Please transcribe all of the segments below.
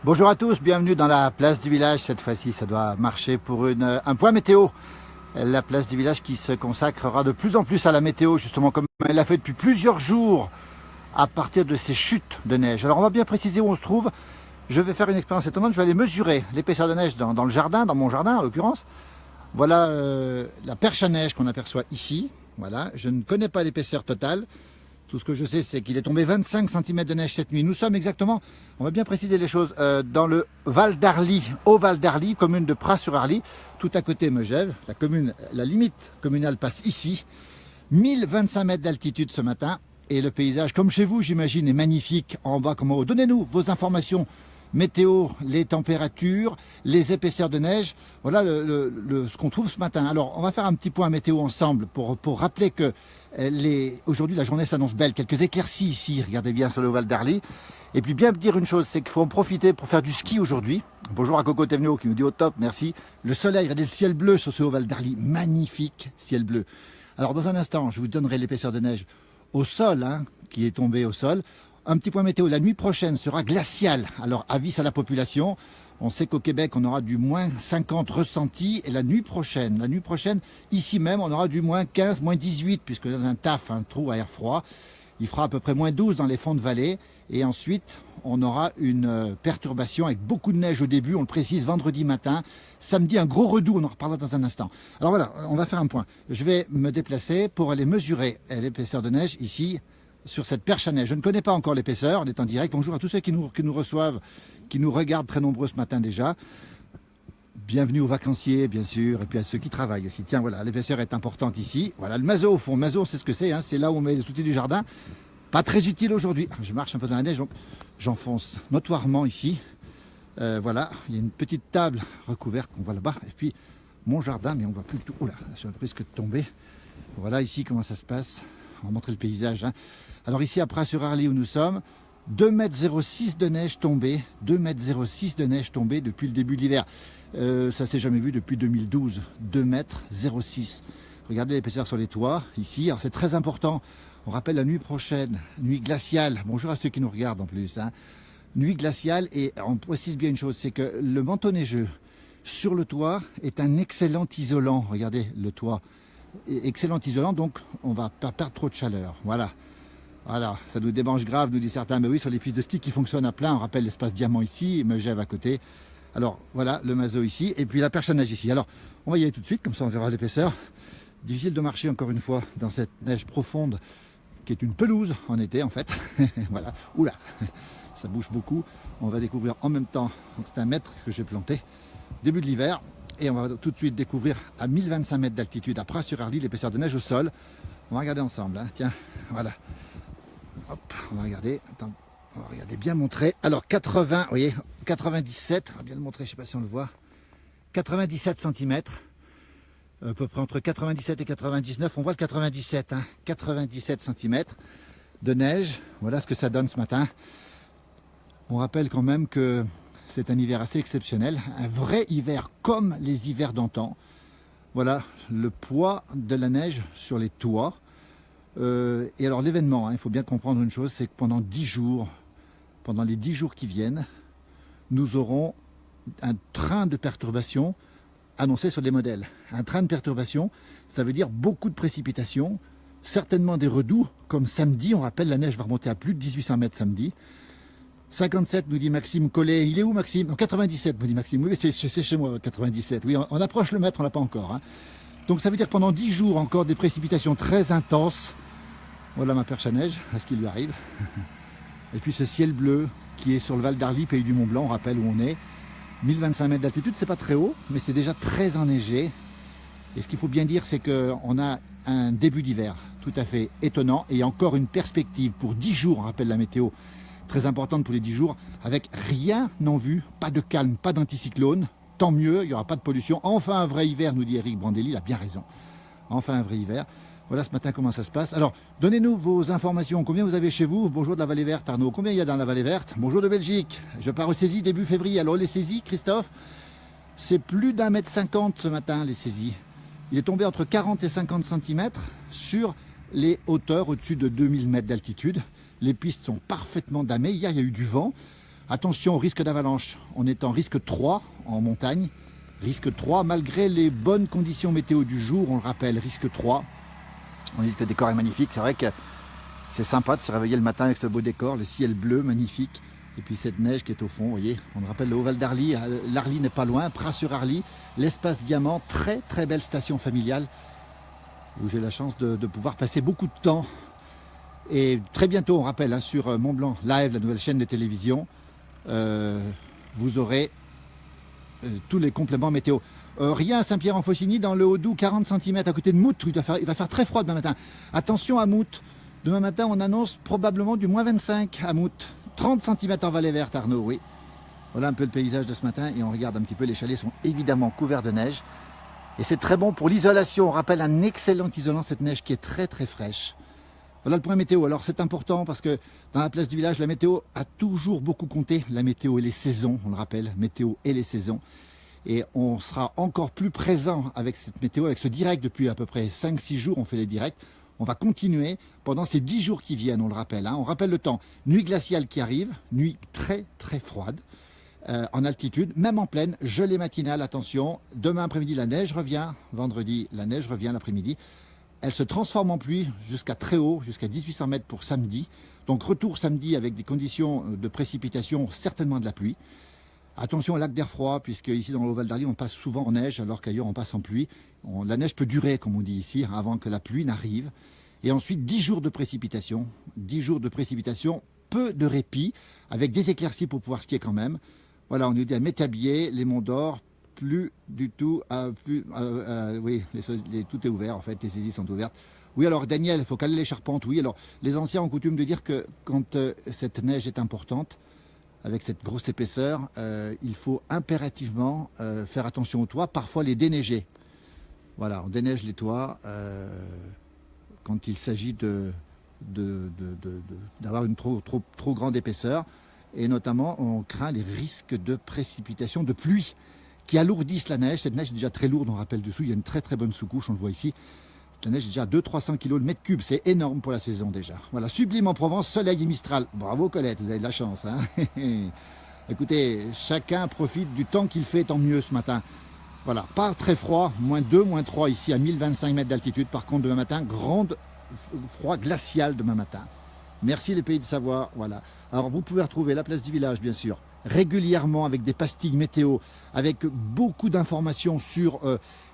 Bonjour à tous, bienvenue dans la place du village. Cette fois-ci, ça doit marcher pour un point météo. La place du village qui se consacrera de plus en plus à la météo, justement comme elle l'a fait depuis plusieurs jours, à partir de ces chutes de neige. Alors on va bien préciser où on se trouve. Je vais faire une expérience étonnante, je vais aller mesurer l'épaisseur de neige dans le jardin, dans mon jardin en l'occurrence. Voilà la perche à neige qu'on aperçoit ici. Voilà, je ne connais pas l'épaisseur totale. Tout ce que je sais, c'est qu'il est tombé 25 cm de neige cette nuit. Nous sommes exactement, on va bien préciser les choses, dans le Val d'Arly, au Val d'Arly, commune de Pras-sur-Arly, tout à côté Megève. La limite communale passe ici. 1025 mètres d'altitude ce matin. Et le paysage, comme chez vous, j'imagine, est magnifique en bas comme en haut. Donnez-nous vos informations météo, les températures, les épaisseurs de neige. Voilà ce qu'on trouve ce matin. Alors, on va faire un petit point météo ensemble pour rappeler que aujourd'hui, la journée s'annonce belle. Quelques éclaircies ici, regardez bien sur le Val d'Arly. Et puis bien dire une chose, c'est qu'il faut en profiter pour faire du ski aujourd'hui. Bonjour à Coco Tevno qui nous dit au top, merci. Le soleil, regardez le ciel bleu sur ce Val d'Arly, magnifique ciel bleu. Alors dans un instant, je vous donnerai l'épaisseur de neige au sol, qui est tombée au sol. Un petit point météo, la nuit prochaine sera glaciale. Alors avis à la population, on sait qu'au Québec on aura du moins 50 ressentis. Et la nuit prochaine, ici même on aura du moins 15, moins 18, puisque dans un TAF, un trou à air froid, il fera à peu près moins 12 dans les fonds de vallée. Et ensuite, on aura une perturbation avec beaucoup de neige au début, on le précise, vendredi matin. Samedi, un gros redout, on en reparlera dans un instant. Alors voilà, on va faire un point. Je vais me déplacer pour aller mesurer l'épaisseur de neige ici, sur cette perche à neige. Je ne connais pas encore l'épaisseur, on est en direct. Bonjour à tous ceux qui nous reçoivent, qui nous regardent, très nombreux ce matin déjà. Bienvenue aux vacanciers, bien sûr, et puis à ceux qui travaillent aussi. Tiens, voilà, l'épaisseur est importante ici. Voilà, le mazo au fond. Le mazo, c'est ce que c'est, c'est là où on met les outils du jardin. Pas très utile aujourd'hui. Je marche un peu dans la neige, donc j'enfonce notoirement ici. Voilà, il y a une petite table recouverte qu'on voit là-bas. Et puis, mon jardin, mais on ne voit plus du tout. Oh là, j'ai le risque de tomber. Voilà ici comment ça se passe. On va montrer le paysage. Alors ici, à Pras-sur-Arly où nous sommes, 2,06 m de neige tombée. 2,06 m de neige tombée depuis le début de l'hiver. Ça s'est jamais vu depuis 2012. 2,06 m. Regardez l'épaisseur sur les toits, ici. Alors c'est très important. On rappelle la nuit prochaine, nuit glaciale. Bonjour à ceux qui nous regardent en plus. Nuit glaciale, et on précise bien une chose, c'est que le manteau neigeux sur le toit est un excellent isolant. Regardez le toit, excellent isolant, donc on va pas perdre trop de chaleur. Voilà, ça nous démange grave, nous dit certains. Mais oui, sur les pistes de ski qui fonctionnent à plein, on rappelle l'espace Diamant ici, Megève à côté. Alors voilà le mazo ici, et puis la perche à neige ici. Alors on va y aller tout de suite, comme ça on verra l'épaisseur. Difficile de marcher encore une fois dans cette neige profonde qui est une pelouse en été en fait. Voilà, oula, ça bouge beaucoup. On va découvrir en même temps, c'est un mètre que j'ai planté, début de l'hiver, et on va tout de suite découvrir à 1025 mètres d'altitude à Pras-sur-Arly l'épaisseur de neige au sol. On va regarder ensemble, tiens, voilà. Hop, on va regarder, attends, on va regarder bien montrer. Alors 80, vous voyez, 97, on va bien le montrer, je ne sais pas si on le voit, 97 cm. À peu près entre 97 et 99, on voit le 97, 97 cm de neige. Voilà ce que ça donne ce matin. On rappelle quand même que c'est un hiver assez exceptionnel, un vrai hiver comme les hivers d'antan. Voilà le poids de la neige sur les toits. Et alors l'événement, il faut bien comprendre une chose, c'est que pendant 10 jours, pendant les 10 jours qui viennent, nous aurons un train de perturbations annoncé sur les modèles. Un train de perturbation, ça veut dire beaucoup de précipitations, certainement des redouts, comme samedi, on rappelle la neige va remonter à plus de 1800 mètres samedi. 57 nous dit Maxime Collet, il est où Maxime? Non, 97 nous dit Maxime, oui c'est chez moi 97, oui on approche le mètre, on l'a pas encore. Donc ça veut dire que pendant 10 jours encore des précipitations très intenses. Voilà ma perche à neige, à ce qui lui arrive. Et puis ce ciel bleu qui est sur le Val d'Arly, pays du Mont Blanc, on rappelle où on est. 1025 mètres d'altitude, c'est pas très haut, mais c'est déjà très enneigé. Et ce qu'il faut bien dire, c'est qu'on a un début d'hiver tout à fait étonnant et encore une perspective pour 10 jours, on rappelle la météo, très importante pour les 10 jours, avec rien en vue, pas de calme, pas d'anticyclone, tant mieux, il n'y aura pas de pollution. Enfin un vrai hiver, nous dit Eric Brandelli, il a bien raison. Enfin un vrai hiver. Voilà ce matin comment ça se passe. Alors, donnez-nous vos informations. Combien vous avez chez vous? Bonjour de la Vallée Verte, Arnaud. Combien il y a dans la Vallée Verte? Bonjour de Belgique. Je pars aux saisies début février. Alors, les saisies, Christophe, c'est plus d'1,50 m ce matin, les saisies. Il est tombé entre 40 et 50 cm sur les hauteurs au-dessus de 2000 mètres d'altitude. Les pistes sont parfaitement damées. Hier, il y a eu du vent. Attention au risque d'avalanche, on est en risque 3 en montagne. Risque 3, malgré les bonnes conditions météo du jour, on le rappelle, risque 3. On dit que le décor est magnifique, c'est vrai que c'est sympa de se réveiller le matin avec ce beau décor, le ciel bleu magnifique. Et puis cette neige qui est au fond, vous voyez, on me rappelle le Haut-Val d'Arly, l'Arly n'est pas loin, Pras-sur-Arly, l'espace Diamant, très très belle station familiale où j'ai la chance de pouvoir passer beaucoup de temps. Et très bientôt, on rappelle, hein, sur Mont Blanc Live, la nouvelle chaîne de télévision, vous aurez tous les compléments météo. Rien à Saint-Pierre-en-Faucigny, dans le Haut-Doubs, 40 cm à côté de Mout, il va faire très froid demain matin. Attention à Mout, demain matin on annonce probablement du moins 25 à Mout. 30 cm en vallée verte, Arnaud, oui. Voilà un peu le paysage de ce matin et on regarde un petit peu, les chalets sont évidemment couverts de neige. Et c'est très bon pour l'isolation, on rappelle un excellent isolant, cette neige qui est très très fraîche. Voilà le point météo. Alors c'est important parce que dans la place du village, la météo a toujours beaucoup compté. La météo et les saisons, on le rappelle, météo et les saisons. Et on sera encore plus présent avec cette météo, avec ce direct depuis à peu près 5-6 jours, on fait les directs. On va continuer pendant ces 10 jours qui viennent, on le rappelle. Hein. On rappelle le temps. Nuit glaciale qui arrive, nuit très très froide en altitude, même en plaine, gelée matinale, attention. Demain après-midi, la neige revient. Vendredi, la neige revient l'après-midi. Elle se transforme en pluie jusqu'à très haut, jusqu'à 1800 mètres pour samedi. Donc retour samedi avec des conditions de précipitation, certainement de la pluie. Attention au lac d'air froid, puisque ici dans le Haut-Val d'Arly, on passe souvent en neige, alors qu'ailleurs on passe en pluie. La neige peut durer, comme on dit ici, avant que la pluie n'arrive. Et ensuite, 10 jours de précipitation. 10 jours de précipitation, peu de répit, avec des éclaircies pour pouvoir skier quand même. Voilà, on nous dit à Métabier, les Monts d'Or, plus du tout, oui, tout est ouvert en fait, les saisies sont ouvertes. Oui, alors Daniel, il faut caler les charpentes, oui. Alors, les anciens ont coutume de dire que quand cette neige est importante, avec cette grosse épaisseur, il faut impérativement faire attention aux toits, parfois les déneiger. Voilà, on déneige les toits quand il s'agit d'avoir une trop grande épaisseur. Et notamment, on craint les risques de précipitation, de pluie, qui alourdissent la neige. Cette neige est déjà très lourde, on rappelle dessous, il y a une très très bonne sous-couche, on le voit ici. La neige est déjà à 200-300 kg le mètre cube, c'est énorme pour la saison déjà. Voilà, sublime en Provence, soleil et Mistral. Bravo Colette, vous avez de la chance. Hein. Écoutez, chacun profite du temps qu'il fait, tant mieux ce matin. Voilà, pas très froid, moins 2, moins 3 ici à 1025 mètres d'altitude. Par contre, demain matin, grand froid glacial demain matin. Merci les pays de Savoie, voilà. Alors vous pouvez retrouver la place du village, bien sûr, régulièrement avec des pastilles météo, avec beaucoup d'informations sur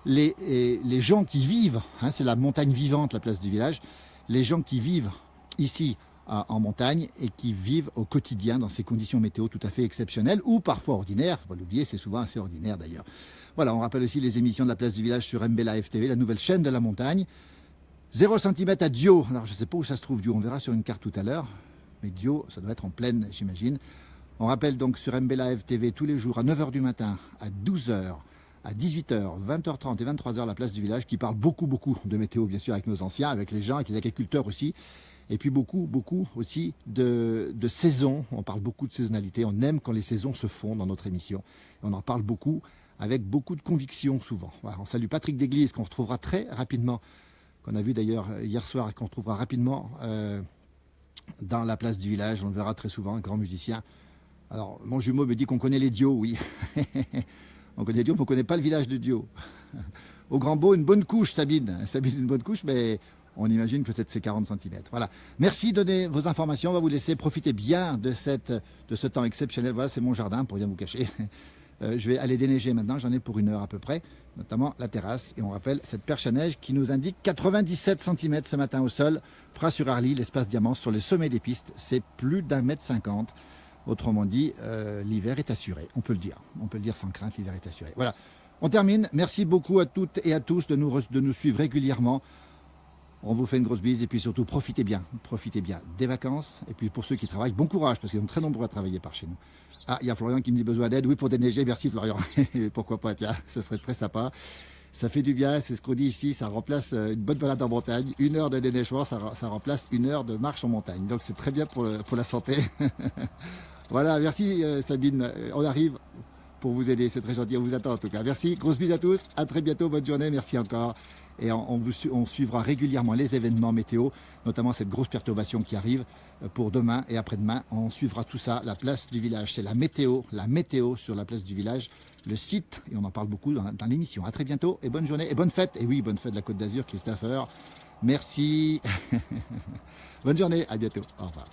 les gens qui vivent, hein, c'est la montagne vivante, la place du village, les gens qui vivent ici en montagne et qui vivent au quotidien dans ces conditions météo tout à fait exceptionnelles ou parfois ordinaires, faut pas l'oublier, c'est souvent assez ordinaire d'ailleurs. Voilà, on rappelle aussi les émissions de la place du village sur MB Live TV, la nouvelle chaîne de la montagne. 0 cm à Dio, alors je ne sais pas où ça se trouve Dio, on verra sur une carte tout à l'heure, mais Dio, ça doit être en plaine, j'imagine. On rappelle donc sur MB Live TV tous les jours à 9 h du matin, à 12 h, à 18 h, 20 h 30 et 23 h la place du village, qui parle beaucoup de météo, bien sûr, avec nos anciens, avec les gens, avec les agriculteurs aussi, et puis beaucoup aussi de saison. On parle beaucoup de saisonnalité, on aime quand les saisons se font dans notre émission, et on en parle beaucoup, avec beaucoup de conviction souvent. Voilà, on salue Patrick Desglises, qu'on retrouvera très rapidement, qu'on a vu d'ailleurs hier soir et qu'on retrouvera rapidement dans la place du village. On le verra très souvent, un grand musicien. Alors, mon jumeau me dit qu'on connaît les Dios, oui. On connaît Dio, mais on ne connaît pas le village de Dio. Au Grand Beau, une bonne couche, Sabine. Sabine, une bonne couche, mais on imagine peut-être c'est 40 cm. Voilà. Merci de donner vos informations. On va vous laisser profiter bien de ce temps exceptionnel. Voilà, c'est mon jardin, pour rien vous cacher. Je vais aller déneiger maintenant, j'en ai pour 1 heure à peu près, notamment la terrasse. Et on rappelle cette perche à neige qui nous indique 97 cm ce matin au sol. Pras-sur-Arly, l'espace Diamant, sur les sommets des pistes, c'est plus d'1,50 m. Autrement dit, l'hiver est assuré, on peut le dire. On peut le dire sans crainte, l'hiver est assuré. Voilà, on termine. Merci beaucoup à toutes et à tous de nous suivre régulièrement. On vous fait une grosse bise et puis surtout profitez bien des vacances. Et puis pour ceux qui travaillent, bon courage parce qu'ils sont très nombreux à travailler par chez nous. Ah, il y a Florian qui me dit besoin d'aide. Oui, pour déneiger, merci Florian. Pourquoi pas, tiens, ça serait très sympa. Ça fait du bien, c'est ce qu'on dit ici, ça remplace une bonne balade en montagne. 1 heure de déneigement, ça remplace 1 heure de marche en montagne. Donc c'est très bien pour la santé. Voilà, merci Sabine, on arrive pour vous aider, c'est très gentil, on vous attend en tout cas. Merci, grosse bise à tous, à très bientôt, bonne journée, merci encore. et on suivra régulièrement les événements météo, notamment cette grosse perturbation qui arrive pour demain et après-demain. On suivra tout ça, la place du village, c'est la météo sur la place du village, le site, et on en parle beaucoup dans l'émission. À très bientôt et bonne journée et bonne fête. Et oui, bonne fête de la Côte d'Azur, Christopher. Merci. Bonne journée, à bientôt. Au revoir.